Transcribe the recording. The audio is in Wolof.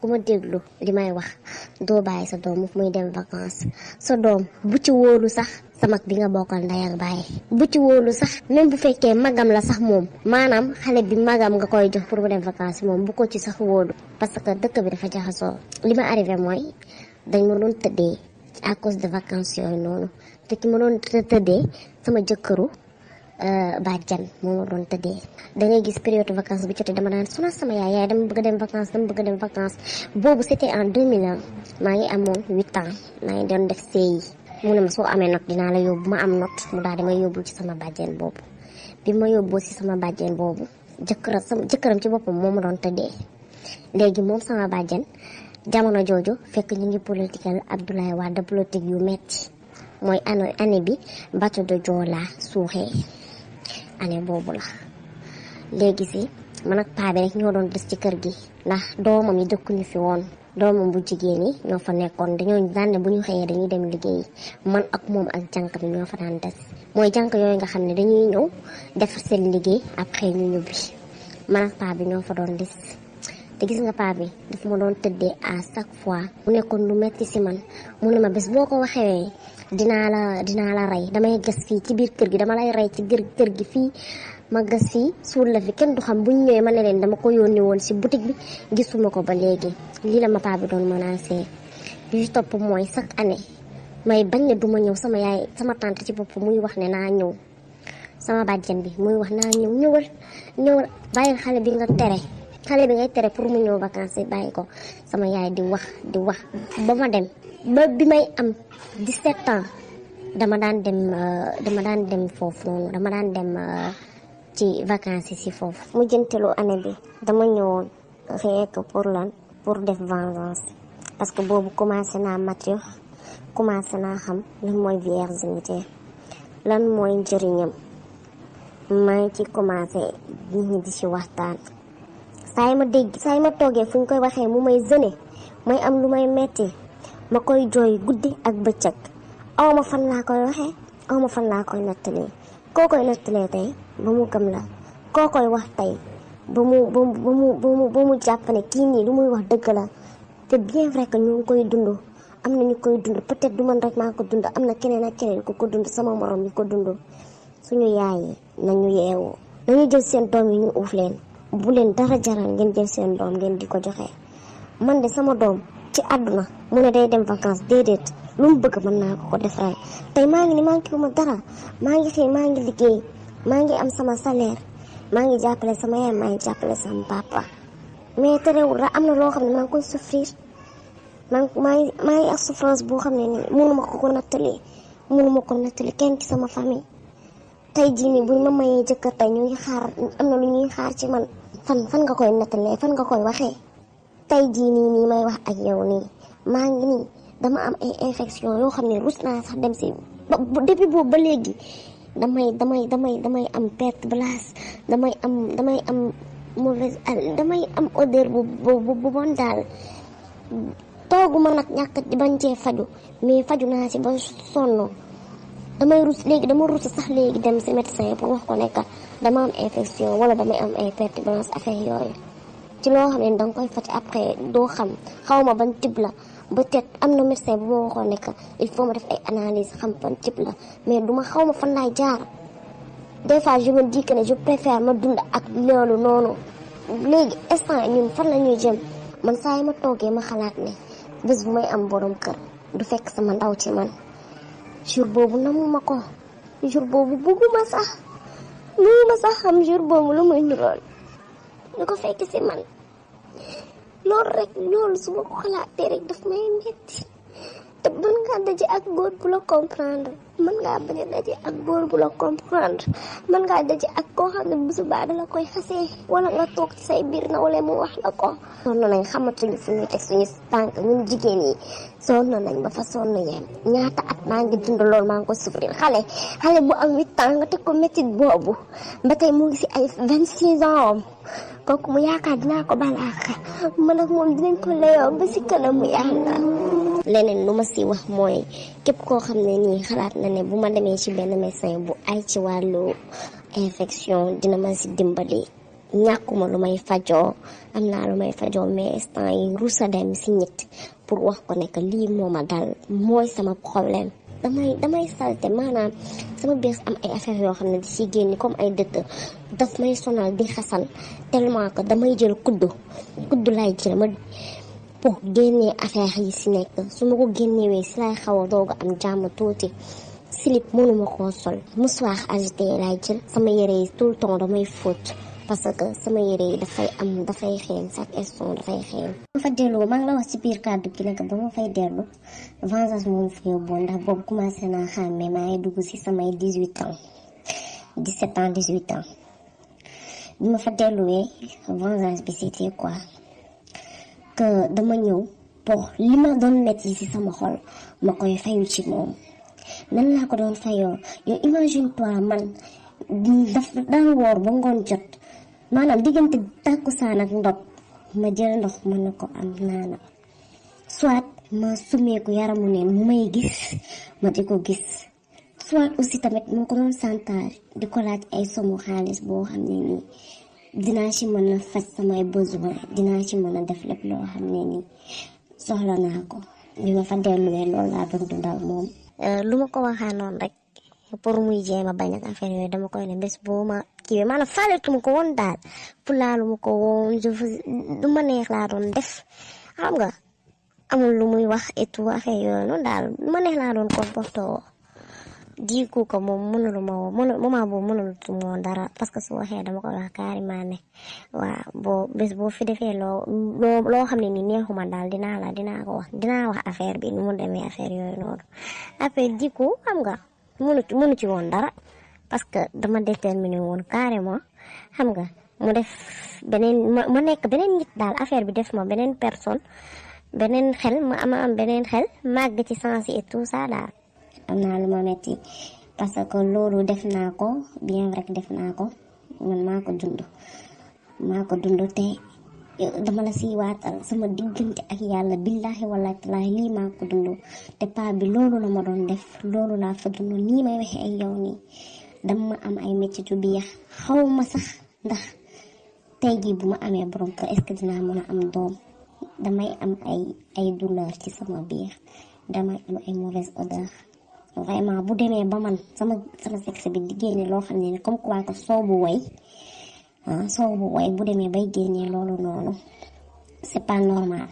ku ma déglu li may wax doo bàyyi sa doom muy dem vacances sa doom bu ci wóolu sax sa mag bi nga bokkal ndey ak baay bu ci wóolu sax même bu fekkee magam la sax moom maanaam xale bi magam nga koy jox pour mu dem vacances moom bu ko ci sax wóolu parce que dëkk bi dafa jaxasoo li ma arrivé mooy dañ ma doon tëddee à cause de vacances yooyu noonu te ki ma doon tëddee sama jëkkëru bàjjan moo ma doon tëddee da ngay gis période vacances bu jotee dama daan sonal sama yaay dama bëgg a dem vacances boobu c'était en 2001 maa ngi amoon 8 ans maa ngi doon def CI mu ne ma soo amee note dinaa la yóbbu ma am note mu daal di ma yóbbul ci sama bàjjen boobu bi ma yóbboo ci sama bàjjen boobu jëkkëram ci boppam moo ma doon tëddee léegi moom sama bàjjen jamono jooju fekk ñu ngi political Abdoulaye Wade politique yu metti mooy année bi bateau de Joola suuxee année boobu la léegi si man ak paa bi rek ñoo doon des ci kër gi ndax doomam yi dëkkuñu fi woon doomam bu jigéen yi ñoo fa nekkoon dañoo daan ne bu ñu xëyee dañuy dem liggéey man ak moom ak jànk bi ñoo fa daan des mooy jànk yooyu nga xam ne dañuy ñëw defar seen liggéey après ñu ñubbi man ak paa bi ñoo fa doon des te gis nga paa bi dafa ma doon tëddee à chaque fois mu nekkoon lu metti si man mu ne ma bés boo ko waxee dinaa la rey damay gas fii ci biir kër gi dama lay rey ci kër gi fii ma gas fii suul la fi kenn du xam buñ ñëwee ma ne leen dama ko yónni woon si boutique bi gisuma ko ba léegi lii la ma paa bi doon menacé li topp mooy chaque année may bañ ne duma ñëw sama yaay sama tante ci bopp muy wax ne naa ñëw sama bàjjen bi muy wax naa ñëwal bàyyil xale bi ngay tere pour mu ñëw vacances bàyyi ko sama yaay di wax ba ma dem ba bi may am 17 ans dama daan dem foofu noonu dama daan dem ci vacances si foofu mu jëntelu année bi dama ñëwoon rien que pour def vengeance parce que boobu commencé naa mature commencé naa xam lan mooy virginité lan mooy njëriñam maa ngi ci commencé nit ñi di ci waxtaan saa yi ma toogee fu ñu koy waxee mu may zëne may am lu may metti ma koy jooy guddi ak bëccëg aw ma fan laa koy waxee aw ma fan laa koy nettalee koo koy nettalee tey ba mu gëm la koo koy wax tey ba mu jàpp ne kii nii lu muy wax dëgg la te bien vrai que ñu ngi koy dund am na ñu koy dund peut-être du man rek maa ko dund am na keneen ak keneen ku ko dund sama morom yi ko dund suñu yaay yi nañu yeewu nañu jël seen doom yi ñu uuf leen bu leen dara jaral ngeen jël seen doom ngeen di ko joxe man de sama doom ci àdduna mu ne day dem vacances déedéet lu mu bëgg mën naa ko defaral tey maa ngi ni manqué ma dara maa ngi xëy maa ngi liggéey maa ngi am sama salaire maa ngi jàppale sama yaay maa ngi jàppale sama papa mais terewul ra am na loo xam ne maa ngi koy souffrir maa ngi ak souffrance boo xam ne nii mënuma ko nattali kenn ci sama famille tey jii nii buñ ma mayee jëkkër tey ñu ngi xaar am na lu ñuy xaar ci man fan nga koy nettalee fan nga koy waxee tey jii nii may wax ak yow nii maa ngi nii dama am ay infection yoo xam ne rus naa sax dem si depuis boobu ba léegi damay am perte blanche damay am mauvaise damay am odeur bu bon daal toogu ma nag ñàkk bañ cee faju mais faju naa si ba sonn dama rus sax léegi dem si médecin pour wax ko nekk dama am infection wala damay am ay perte blanche affaire yooyu ci loo xam ne danga koy faj après doo xam xaw ma ban type la peut-être am na médecin bu ma waxoon nekk il faut ma def ay analyse xam ban type la mais duma xaw ma fan laay jaar des fois je me dis que ne je préfère ma dund ak loolu noonu léegi instant ñun fan la ñuy jëm man saa yi ma toogee ma xalaat ne bés bu may am borom kër du fekk sama ndaw ci man jour boobu namuma ko jour boobu bëgguma sax xam jour boobu lu muy nirool ñu ko fekk si man loolu su ma ko xalaatee rek daf may metti te mën ngaa daje ak góor bu la comprendre mën ngaa bañ a daje ak góor bu la comprendre mën ngaa daje ak koo xam ne bu subaa da la koy xasee wala nga toog ci say biir na wala mu wax la ko. sonn nañ xamatuñu fu ñuy teg suñu tànk ñun jigéen yi sonn nañ ba fa sonn yem ñaata at maa ngi dund loolu maa ngi ko souffrir xale bu am 8 ans nga teg ko métit boobu ba tey mu ngi si ay 26 ans kooku mu yaakaar dinaa ko balaaka man ak moom dinañ ko layoo ba si kanamu yàlla. leneen lu ma si wax mooy képp koo xam ne nii xalaat na ne bu ma demee ci benn médecin bu ay ci wàllu infection dina ma si dimbali ñàkkuma lu may fajoo am naa lu may fajoo mais instant yi rusa dem si nit pour wax ko ne que lii moo ma dal mooy sama problème damay salte maanaam sama biir am ay affaires yoo xam ne di si génn comme ay dëtt daf may sonal di xasan tellement que damay jël kuddu lay jël ma pour génnee affaire yi si nekk su ma ko génnewee si lay xaw a doog a am jàmm tuuti slip mënuma koo sol mouchoir agité lay jël sama yére yi tout le temps damay fóot parce que sama yére yi dafay xeeñ chaque instant dafay xeeñ. ma fa dellu maa ngi la wax ci biir kàddu gi nag ba ma fay dellu vengeance moom fi yóbboon ndax boobu commencé naa xàmme maa ngi dugg ci samay 17 ans bi ma fa delluwee vengeance bi c'était quoi que dama ñëw pour li ma doon metti ci sama xol ma koy fayu ci moom nan laa ko doon fayoo yow imagine toi man daan woor ba ngoon jot maanaam diggante tàkkusaan ak ndog ma jël ndox mën na ko am naana soit ma sumeeku yaramu ne mu may gis ma di ko gis soit aussi tamit mu ko doon santage di ko laaj ay somu xaalis boo xam ne nii dinaa ci mën a faj samay besoin dinaa ci mën a def lépp loo xam ne nii soxla naa ko bi ma fa delluwee loolu laa doon dundal moom lu ma ko waxaa noonu rek pour muy jéem a bañ ak affaire yooyu dama koy ne bés boo ma kiiwee maanaam faaleetuma ko woon daal fulaalu ma ko woon du ma neex laa doon def xam nga amul lu muy wax et tout affaire yooyu noonu daal du ma neex laa doon comporté woo di ko moom moment boobu mënulatu ma woon dara parce que su waxee dama koy wax carrément ne waaw bés boo fi defee loo xam ne ni neexuma daal dinaa ko wax dinaa wax affaire bi nu mu demee affaire yooyu noonu après di ko xam nga mënu ci woon dara parce que dama déterminé woon carrément xam nga mu def ma nekk beneen nit daal affaire bi def ma beneen personne beneen xel ma am beneen xel màgg ci sens et tout ça daal am naa lu ma metti parce que loolu def naa ko bien vrai que def naa ko man maa ko dund te dama la siy waatal sama diggante ak yàlla billahi wallahi talaahi lii maa ko dund te paa bi loolu la ma doon def loolu laa fa dund nii may waxe ay yow nii dama am ay mettitu biir xaw ma sax ndax tey jii bu ma amee borom kër est-ce que dinaa mën a am doom damay am ay douleur ci sama biir damay am ay mauvaise odeur vraiment bu demee ba man sama sexe bi di génne loo xam ne comme quoi que soow bu way bu demee bay génnee loolu noonu c'est pas normal